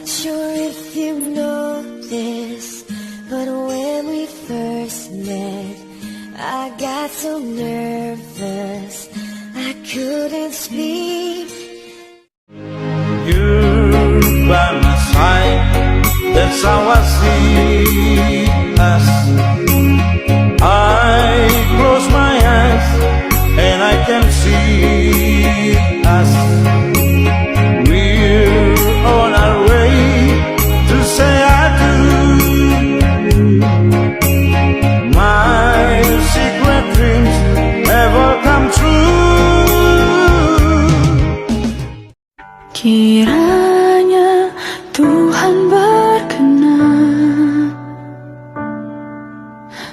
Not sure if you know this, but when we first met, I got so nervous I couldn't speak. You're by my side, that's how I see us. I close my eyes and I can see us. We're on our way to say I do. My secret dreams have all come true. Kiranya Tuhan berkenan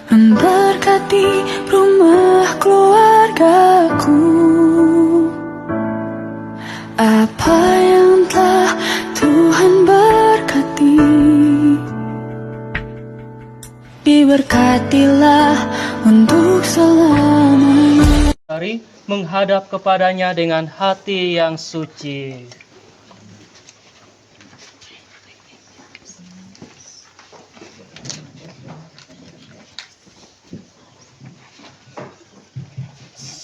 memberkati rumah keluargaku. Apa yang telah Tuhan berkati, diberkatilah untuk selamanya. Mari menghadap kepadanya dengan hati yang suci.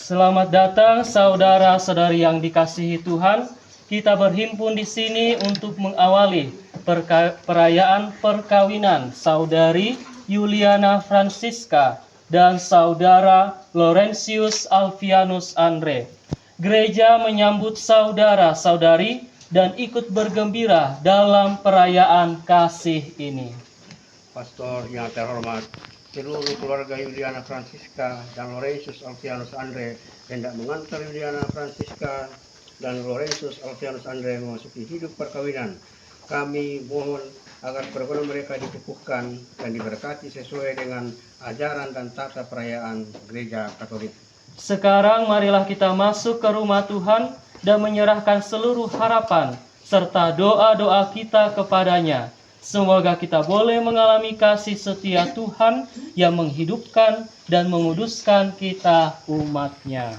Selamat datang saudara-saudari yang dikasihi Tuhan. Kita berhimpun di sini untuk mengawali perayaan perkawinan saudari Yuliana Francisca dan saudara Laurentius Alfianus Andre. Gereja menyambut saudara-saudari dan ikut bergembira dalam perayaan kasih ini. Pastor yang terhormat, seluruh keluarga Yuliana Francisca dan Laurentius Alfianus Andre hendak mengantar Yuliana Francisca dan Laurentius Alfianus Andre memasuki hidup perkawinan. Kami mohon agar perkawinan mereka dikukuhkan dan diberkati sesuai dengan ajaran dan tata perayaan Gereja Katolik. Sekarang marilah kita masuk ke rumah Tuhan dan menyerahkan seluruh harapan serta doa-doa kita kepadanya. Semoga kita boleh mengalami kasih setia Tuhan yang menghidupkan dan menguduskan kita umat-Nya.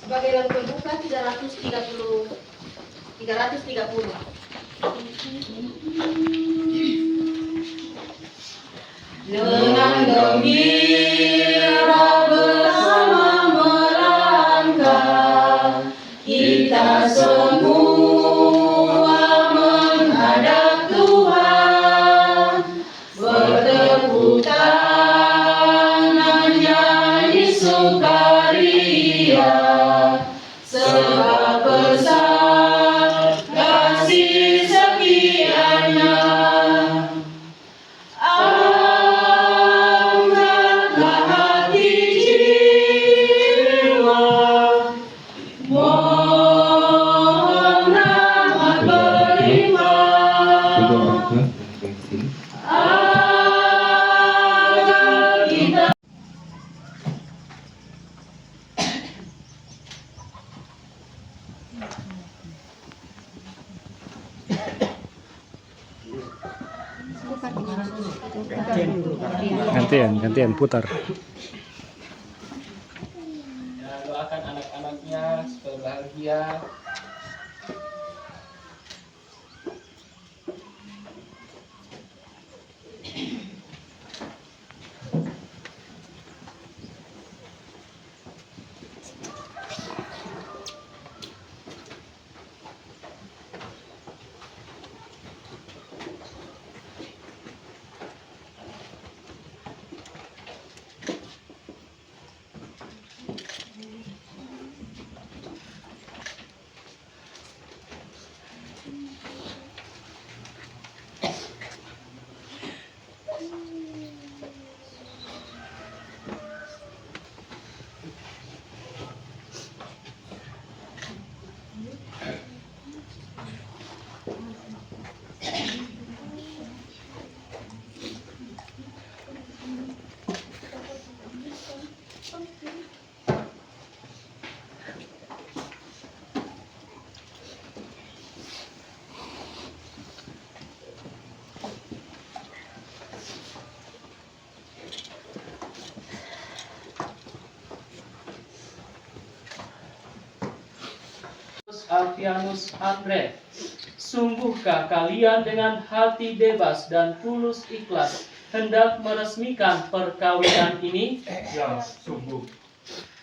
Sebagai lagu pembuka 330. Dengan gembira bersama melangkah, kita semua menghadap Tuhan, bertepuk tangan nyanyi sukaria, sebab pesan kasih setianya. Angkatlah hati jiwa, mohon rahmat beriman, agar kita gantian putar. Ya, doakan anak-anaknya supaya bahagia. Alfianus Andre. Sungguhkah kalian dengan hati bebas dan tulus ikhlas hendak meresmikan perkawinan ini? Ya, sungguh.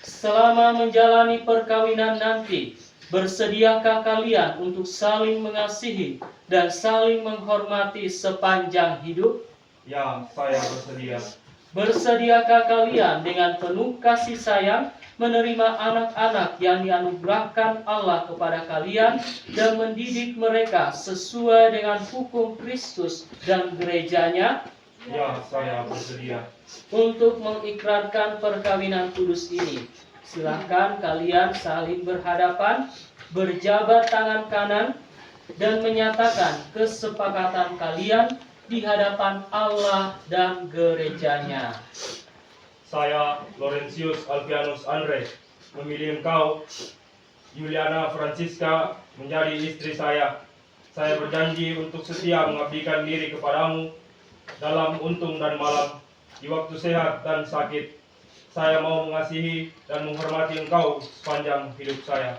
Selama menjalani perkawinan nanti, bersediakah kalian untuk saling mengasihi dan saling menghormati sepanjang hidup? Ya, saya bersedia. Bersediakah kalian dengan penuh kasih sayang menerima anak-anak yang dianugerahkan Allah kepada kalian dan mendidik mereka sesuai dengan hukum Kristus dan gerejanya? Ya, saya bersedia. Untuk mengikrarkan perkawinan kudus ini, silakan kalian saling berhadapan, berjabat tangan kanan, dan menyatakan kesepakatan kalian di hadapan Allah dan gerejanya. Saya, Laurentius Alfianus Andre, memilih engkau, Juliana Francisca, menjadi istri saya. Saya berjanji untuk setia mengabdikan diri kepadamu dalam untung dan malam, di waktu sehat dan sakit. Saya mau mengasihi dan menghormati engkau sepanjang hidup saya.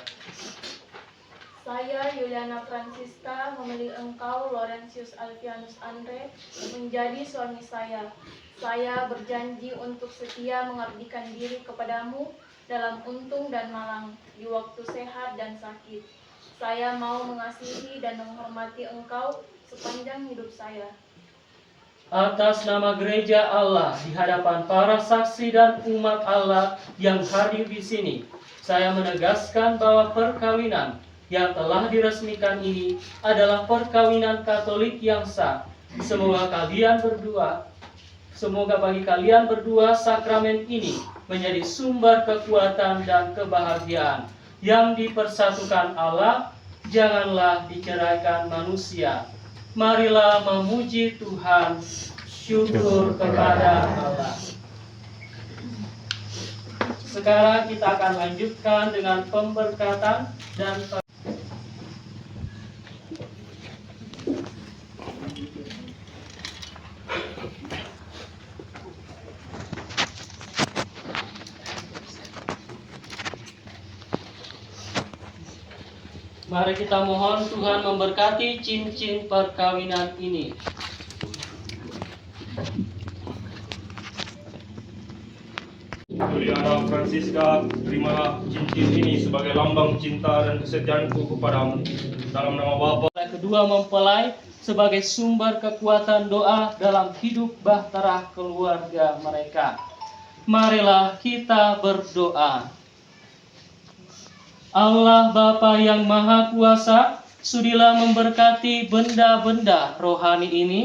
Saya, Juliana Francisca, memilih engkau, Laurentius Alfianus Andre, menjadi suami saya. Saya berjanji untuk setia mengabdikan diri kepadamu dalam untung dan malang, di waktu sehat dan sakit. Saya mau mengasihi dan menghormati engkau sepanjang hidup saya. Atas nama gereja Allah di hadapan para saksi dan umat Allah yang hadir di sini, saya menegaskan bahwa perkawinan yang telah diresmikan ini adalah perkawinan Katolik yang sah. Semoga bagi kalian berdua sakramen ini menjadi sumber kekuatan dan kebahagiaan yang dipersatukan Allah, janganlah diceraikan manusia. Marilah memuji Tuhan, syukur kepada Allah. Sekarang kita akan lanjutkan dengan pemberkatan dan mari kita mohon Tuhan memberkati cincin perkawinan ini. Juliana Francisca, terima cincin ini sebagai lambang cinta dan kesetiaanku kepadamu. Dalam nama Bapa. Kedua mempelai sebagai sumber kekuatan doa dalam hidup bahtera keluarga mereka. Marilah kita berdoa. Allah Bapa yang Maha Kuasa, sudilah memberkati benda-benda rohani ini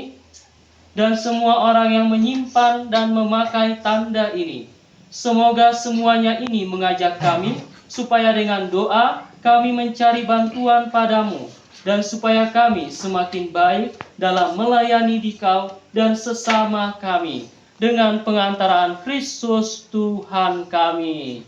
dan semua orang yang menyimpan dan memakai tanda ini. Semoga semuanya ini mengajak kami supaya dengan doa kami mencari bantuan padamu dan supaya kami semakin baik dalam melayani Dikau dan sesama kami dengan pengantaran Kristus Tuhan kami.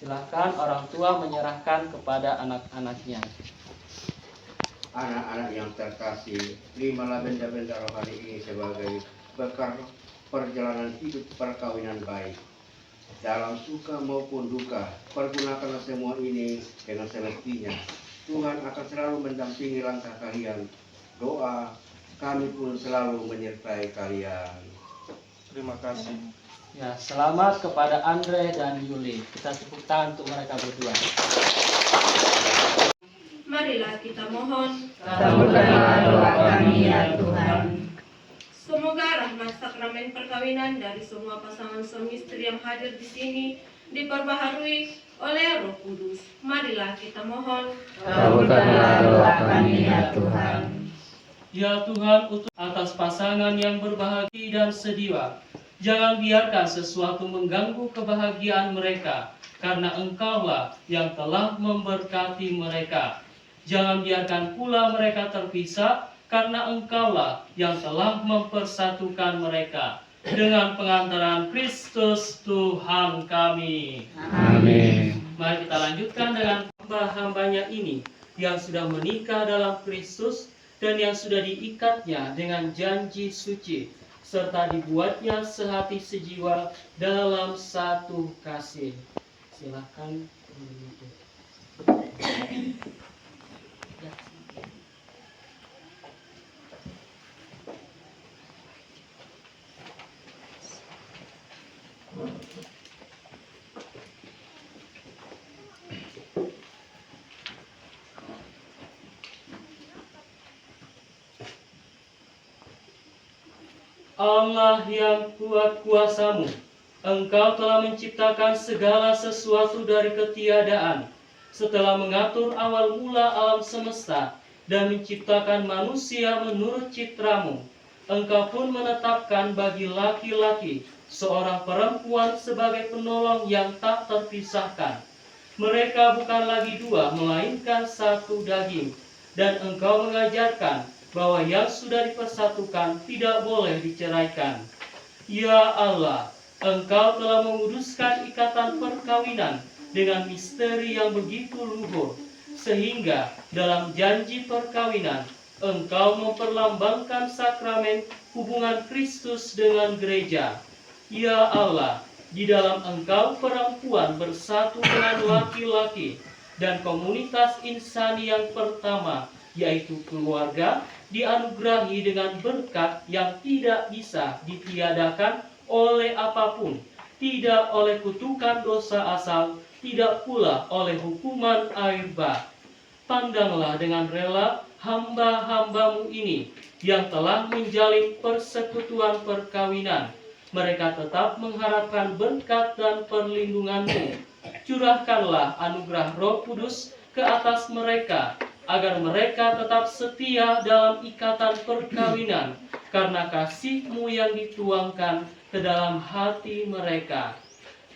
Silakan orang tua menyerahkan kepada anak-anaknya. Anak-anak yang terkasih, terimalah benda-benda rohani ini sebagai bekal perjalanan hidup perkawinan baik. Dalam suka maupun duka, pergunakanlah semua ini dengan semestinya. Tuhan akan selalu mendampingi langkah kalian. Doa, kami pun selalu menyertai kalian. Terima kasih. Ya, selamat kepada Andre dan Yuli. Kita tepuk tangan untuk mereka berdua. Marilah kita mohon. Kabulkanlah doa kami ya Tuhan. Semoga rahmat sakramen perkawinan dari semua pasangan suami istri yang hadir di sini diperbaharui oleh Roh Kudus. Marilah kita mohon. Kabulkanlah doa kami ya Tuhan. Ya Tuhan, utus atas pasangan yang berbahagia dan sedia. Jangan biarkan sesuatu mengganggu kebahagiaan mereka, karena Engkaulah yang telah memberkati mereka. Jangan biarkan pula mereka terpisah, karena Engkaulah yang telah mempersatukan mereka. Dengan pengantaran Kristus Tuhan kami. Amin. Mari kita lanjutkan dengan hamba-hambanya ini yang sudah menikah dalam Kristus dan yang sudah diikatnya dengan janji suci, serta dibuatnya sehati sejiwa dalam satu kasih. Silakan. Allah yang kuat kuasamu, Engkau telah menciptakan segala sesuatu dari ketiadaan, setelah mengatur awal mula alam semesta dan menciptakan manusia menurut citramu. Engkau pun menetapkan bagi laki-laki seorang perempuan sebagai penolong yang tak terpisahkan. Mereka bukan lagi dua, melainkan satu daging. Dan Engkau mengajarkan bahwa yang sudah dipersatukan tidak boleh diceraikan. Ya Allah, Engkau telah menguduskan ikatan perkawinan dengan misteri yang begitu luhur, sehingga dalam janji perkawinan Engkau memperlambangkan sakramen hubungan Kristus dengan gereja. Ya Allah, di dalam Engkau perempuan bersatu dengan laki-laki, dan komunitas insani yang pertama, yaitu keluarga, dianugerahi dengan berkat yang tidak bisa ditiadakan oleh apapun, tidak oleh kutukan dosa asal, tidak pula oleh hukuman air bah. Pandanglah dengan rela hamba-hambamu ini yang telah menjalin persekutuan perkawinan. Mereka tetap mengharapkan berkat dan perlindungan-Mu. Curahkanlah anugerah Roh Kudus ke atas mereka, agar mereka tetap setia dalam ikatan perkawinan, karena kasih-Mu yang dituangkan ke dalam hati mereka.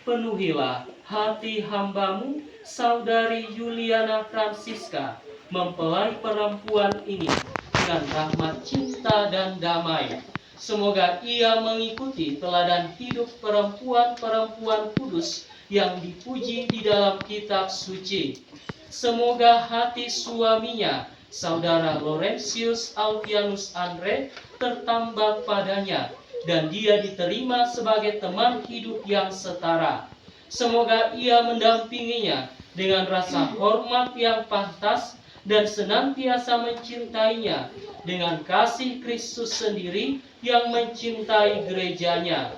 Penuhilah hati hamba-Mu, Saudari Juliana Francisca, mempelai perempuan ini dengan rahmat cinta dan damai. Semoga ia mengikuti teladan hidup perempuan-perempuan kudus yang dipuji di dalam kitab suci. Semoga hati suaminya, Saudara Laurentius Alfianus Andre, tertambah padanya, dan dia diterima sebagai teman hidup yang setara. Semoga ia mendampinginya dengan rasa hormat yang pantas dan senantiasa mencintainya dengan kasih Kristus sendiri yang mencintai gerejanya.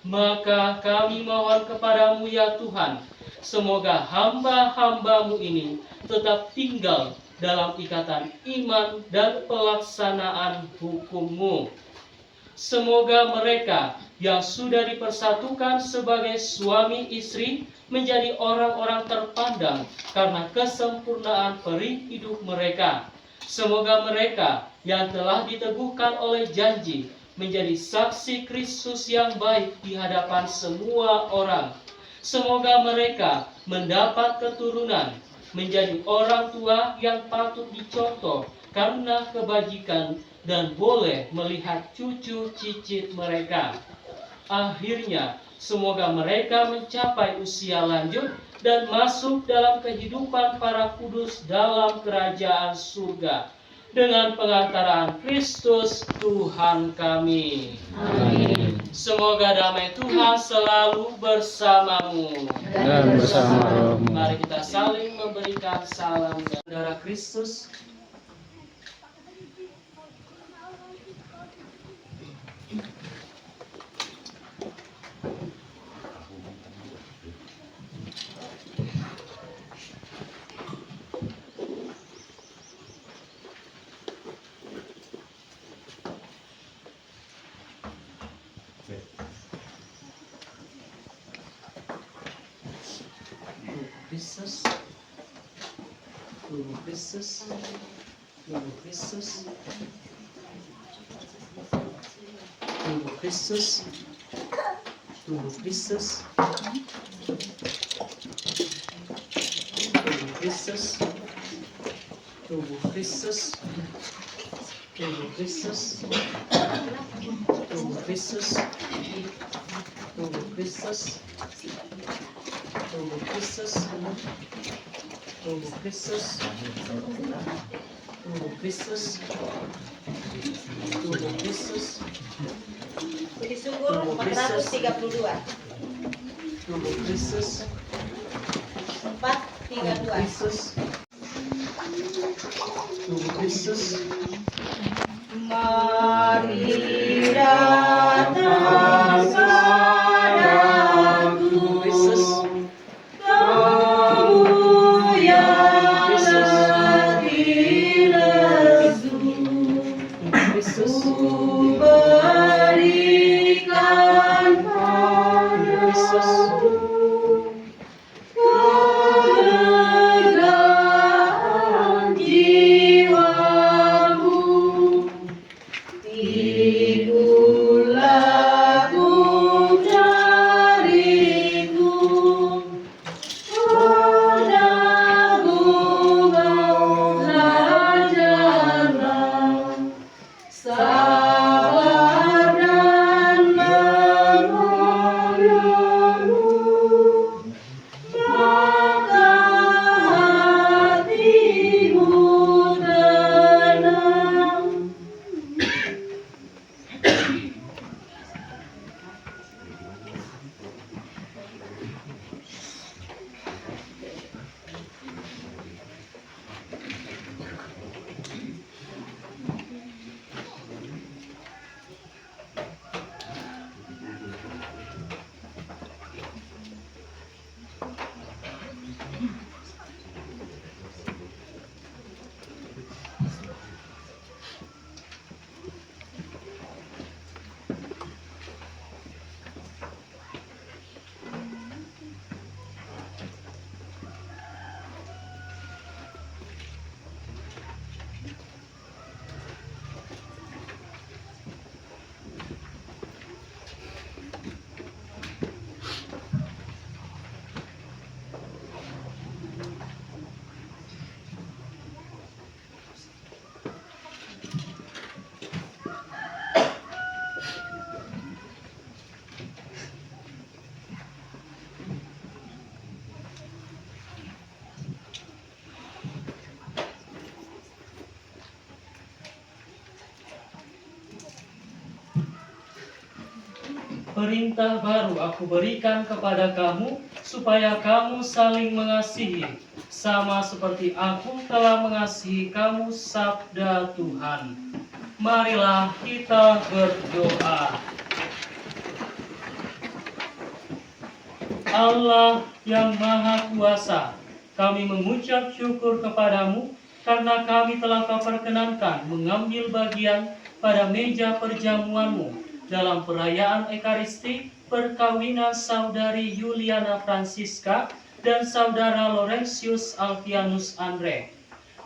Maka kami mohon kepadamu ya Tuhan, semoga hamba-hambamu ini tetap tinggal dalam ikatan iman dan pelaksanaan hukum-Mu. Semoga mereka yang sudah dipersatukan sebagai suami istri menjadi orang-orang terpandang karena kesempurnaan peri hidup mereka. Semoga mereka yang telah diteguhkan oleh janji menjadi saksi Kristus yang baik di hadapan semua orang. Semoga mereka mendapat keturunan, menjadi orang tua yang patut dicontoh karena kebajikan dan boleh melihat cucu cicit mereka. Akhirnya, semoga mereka mencapai usia lanjut dan masuk dalam kehidupan para kudus dalam kerajaan surga. Dengan pengantaraan Kristus Tuhan kami. Amin. Semoga damai Tuhan selalu bersamamu. Dan bersama rohmu. Mari kita saling memberikan salam. Saudara Kristus, Kristus, tubuh Kristus, tubuh Kristus, tubuh Kristus, tubuh Kristus, tubuh Kristus, tubuh Kristus, tubuh Kristus, tubuh Kristus, tubuh Kristus, tubuh Kristus, tubuh Kristus, tubuh Kristus, tubuh Kristus, Tubuh Kristus. Tubuh Kristus. Budi Sunggur 432. Tubuh Kristus. 432. Kristus. Tubuh Kristus. Mari datang padaku, kamu yang letih lesu, ku berikan padamu kelegaan jiwamu. Tikulah ku dariku, belajarlah sabar dan mengoyomu, maka hatimu tenang. Perintah baru aku berikan kepada kamu, supaya kamu saling mengasihi, sama seperti aku telah mengasihi kamu, sabda Tuhan. Marilah kita berdoa. Allah yang Maha Kuasa, kami mengucap syukur kepadamu karena kami telah kau perkenankan mengambil bagian pada meja perjamuanmu dalam perayaan Ekaristi perkawinan saudari Juliana Francisca dan saudara Laurentius Alfianus Andre.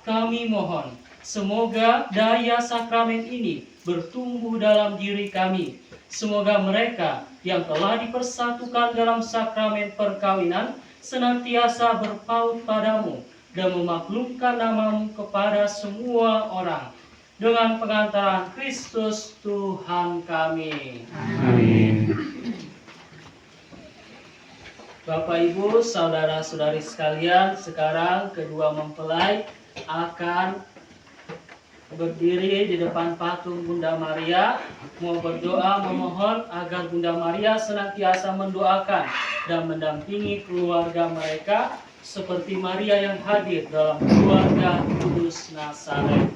Kami mohon, semoga daya sakramen ini bertumbuh dalam diri kami. Semoga mereka yang telah dipersatukan dalam sakramen perkawinan senantiasa berpaut padamu dan memaklumkan namamu kepada semua orang. Dengan pengantaran Kristus Tuhan kami. Amin. Bapak, Ibu, saudara-saudari sekalian, sekarang kedua mempelai akan berdiri di depan patung Bunda Maria, mau berdoa memohon agar Bunda Maria senantiasa mendoakan dan mendampingi keluarga mereka seperti Maria yang hadir dalam keluarga Kudus Nazaret.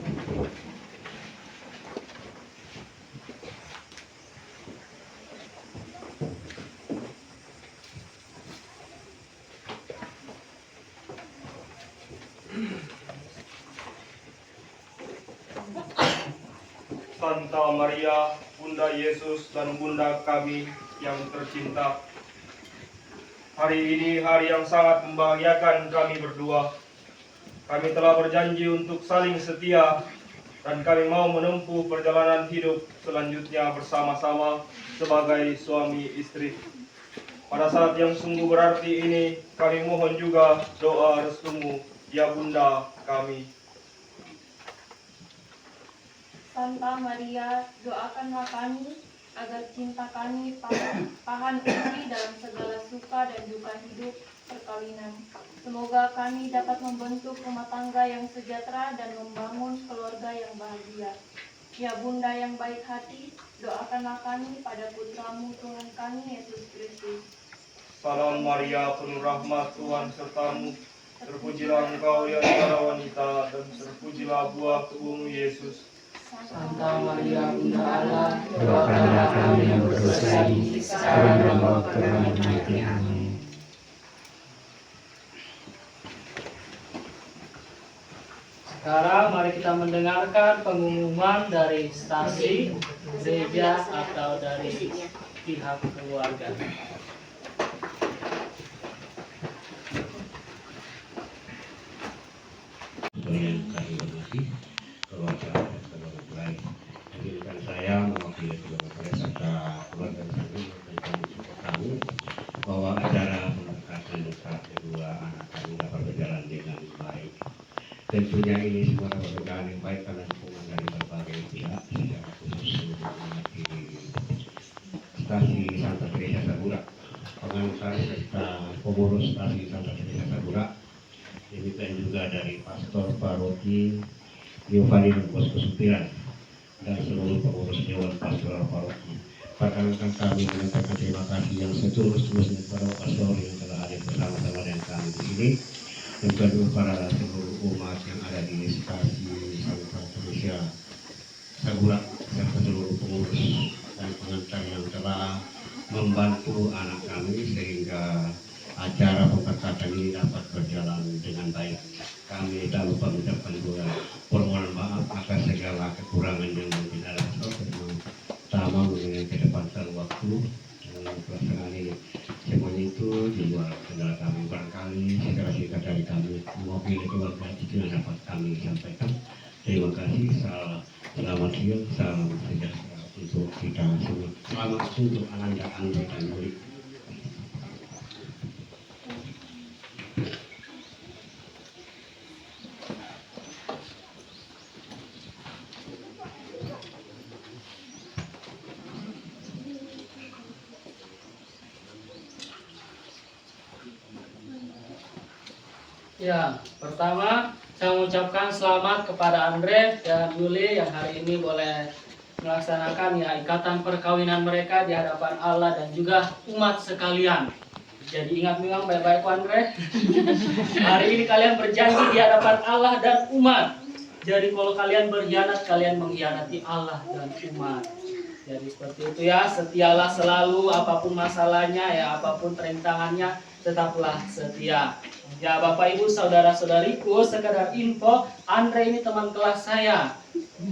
Santa Maria, Bunda Yesus dan Bunda kami yang tercinta, hari ini hari yang sangat membahagiakan kami berdua. Kami telah berjanji untuk saling setia dan kami mau menempuh perjalanan hidup selanjutnya bersama-sama sebagai suami istri. Pada saat yang sungguh berarti ini, kami mohon juga doa restumu, ya Bunda kami. Santa Maria, doakanlah kami agar cinta kami pahan uji dalam segala suka dan duka hidup perkawinan. Semoga kami dapat membentuk rumah tangga yang sejahtera dan membangun keluarga yang bahagia. Ya Bunda yang baik hati, doakanlah kami pada putramu Tuhan kami Yesus Kristus. Salam Maria, penuh rahmat, Tuhan sertamu. Terpujilah engkau di antara wanita, dan terpujilah buah tubuhmu Yesus. Santa Maria Bunda Allah, Doakanlah kami yang berdosa ini, sekarang dan waktu kami mati. Amin. Sekarang mari kita mendengarkan pengumuman dari stasi, gereja, atau dari pihak keluarga. Yang kami hormati, keluarga dan keluarga lain. Izinkan saya mewakili keluarga serta keluarga kami mengucapkan kami bahwa acara pemberkatan saat kedua anak kami dapat berjalan dengan baik. Tentunya ini semua dapat berjalan dengan baik karena dukungan dari berbagai pihak, secara khusus menghormati stasi Santa Teresa Sagura, pengantar serta pengurus stasi Santa Teresa Sagura. Demikian juga dari Pastor Paroki Giovanni dan Posko Supiran dan seluruh pengurus Dewan Pastoral Paroki. Perkenankan kami menyampaikan terima kasih yang setulus-tulusnya kepada pastor yang telah hadir bersama-sama dengan kami di sini, dan kedua para seluruh umat yang ada di stasi Santa Teresa Sagura serta seluruh pengurus dan pengantar yang telah membantu anak kami sehingga acara pemberkatan ini dapat berjalan dengan baik. Kami tak lupa mengucapkan juga permohonan maaf atas segala kekurangan yang mungkin ada. Pertama mengenai ketepatan waktu pelaksanaan ini, semuanya itu di luar kendala kami. Barangkali secara singkat dari kami mewakili keluarga itu yang dapat kami sampaikan. Terima kasih. Selamat siang, salam sejahtera untuk kita semua. Selamat untuk Ananda, Andre, dan Yuli. Ya, pertama saya mengucapkan selamat kepada Andre dan Yuli yang hari ini boleh melaksanakan ya ikatan perkawinan mereka di hadapan Allah dan juga umat sekalian. Jadi ingat memang baik-baik Andre. Hari ini kalian berjanji di hadapan Allah dan umat. Jadi kalau kalian berkhianat, kalian mengkhianati Allah dan umat. Jadi seperti itu ya, setialah selalu apapun masalahnya ya, apapun rintangannya, tetaplah setia. Ya Bapak Ibu saudara-saudariku, sekedar info, Andre ini teman kelas saya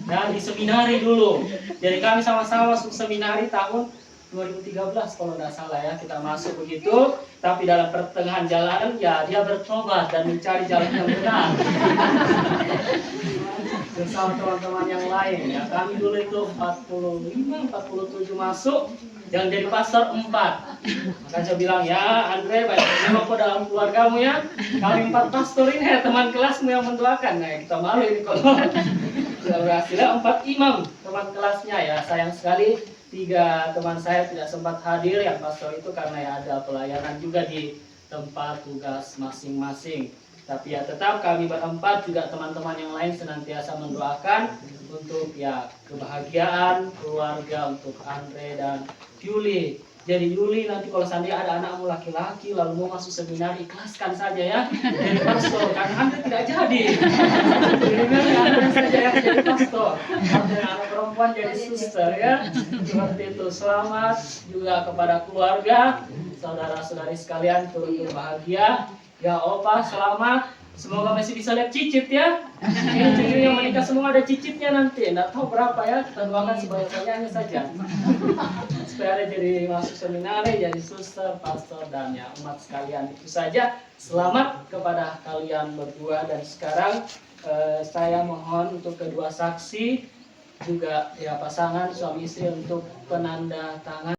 dan di seminari dulu. Jadi kami sama-sama masuk seminari tahun 2013 kalau tidak salah ya, kita masuk begitu. Tapi dalam pertengahan jalan ya dia bertobat dan mencari jalan yang benar. Bersama teman-teman yang lain ya, kami dulu itu 47 masuk, yang jadi pastor 4. Maka saya bilang ya Andre, banyak terima kok dalam keluargamu ya. Kami 4 pastor ini ya teman kelasmu yang mendoakan. Nah kita malu ini kalau sudah berhasil. 4 imam teman kelasnya ya. Sayang sekali 3 teman saya tidak sempat hadir yang pastor itu karena ya ada pelayanan juga di tempat tugas masing-masing. Tapi ya tetap kami berempat juga teman-teman yang lain senantiasa mendoakan untuk ya kebahagiaan keluarga untuk Andre dan Yuli. Jadi Yuli nanti kalau seandainya ada anakmu laki-laki lalu mau masuk seminar, ikhlaskan saja ya jadi pastor, karena Andre tidak jadi. Ini Andre saja yang jadi pastor, dan anak perempuan jadi suster ya. Seperti itu. Selamat juga kepada keluarga, saudara-saudari sekalian turut berbahagia. Ya Opa selamat, semoga masih bisa lihat cicit ya. Yang cucu yang menikah semua ada cicitnya nanti, nggak tahu berapa ya, kita doakan sebanyak-banyaknya saja. Supaya ada jadi masuk seminari, jadi suster, pastor, dan ya umat sekalian. Itu saja, selamat kepada kalian berdua. Dan sekarang saya mohon untuk kedua saksi, juga ya pasangan suami istri untuk penanda tangan.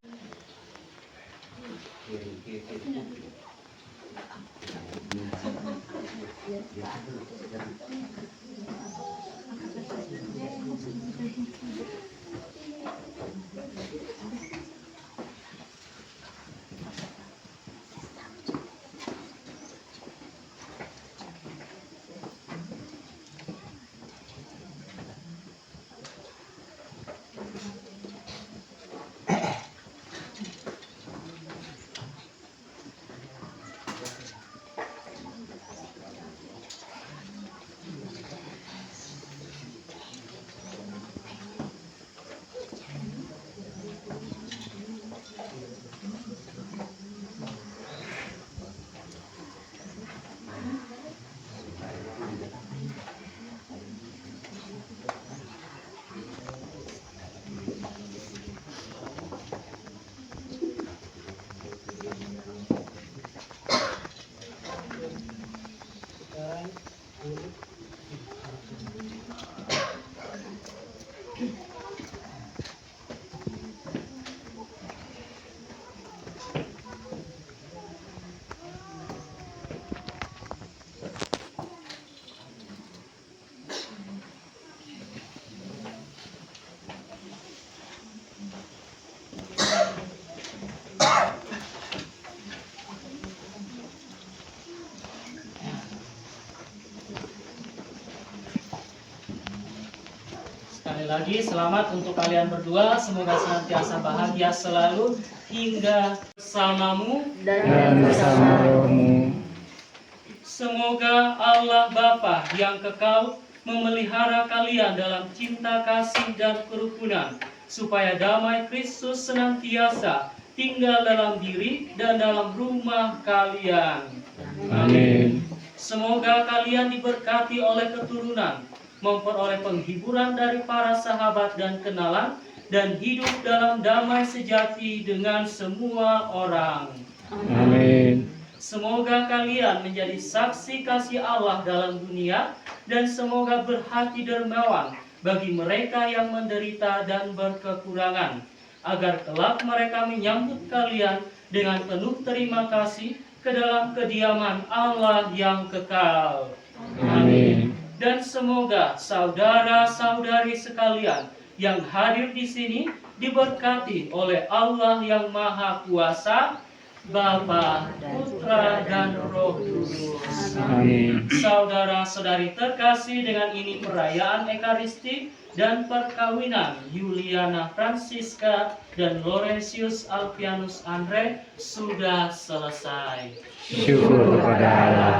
Sekali lagi selamat untuk kalian berdua. Semoga senantiasa bahagia selalu hingga bersamamu Dan bersama rohmu. Semoga Allah Bapa yang kekal memelihara kalian dalam cinta kasih dan kerukunan, supaya damai Kristus senantiasa tinggal dalam diri dan dalam rumah kalian. Amin. Semoga kalian diberkati oleh keturunan, memperoleh penghiburan dari para sahabat dan kenalan, dan hidup dalam damai sejati dengan semua orang. Amin. Semoga kalian menjadi saksi kasih Allah dalam dunia, dan semoga berhati dermawan bagi mereka yang menderita dan berkekurangan, agar kelak mereka menyambut kalian dengan penuh terima kasih ke dalam kediaman Allah yang kekal. Amin. Dan semoga saudara-saudari sekalian yang hadir di sini diberkati oleh Allah yang Maha Kuasa, Bapa, Putra, dan Roh Kudus. Amin. Saudara-saudari terkasih, dengan ini perayaan Ekaristi dan perkawinan Juliana Francisca dan Laurentius Alfianus Andre sudah selesai. Syukur kepada Allah.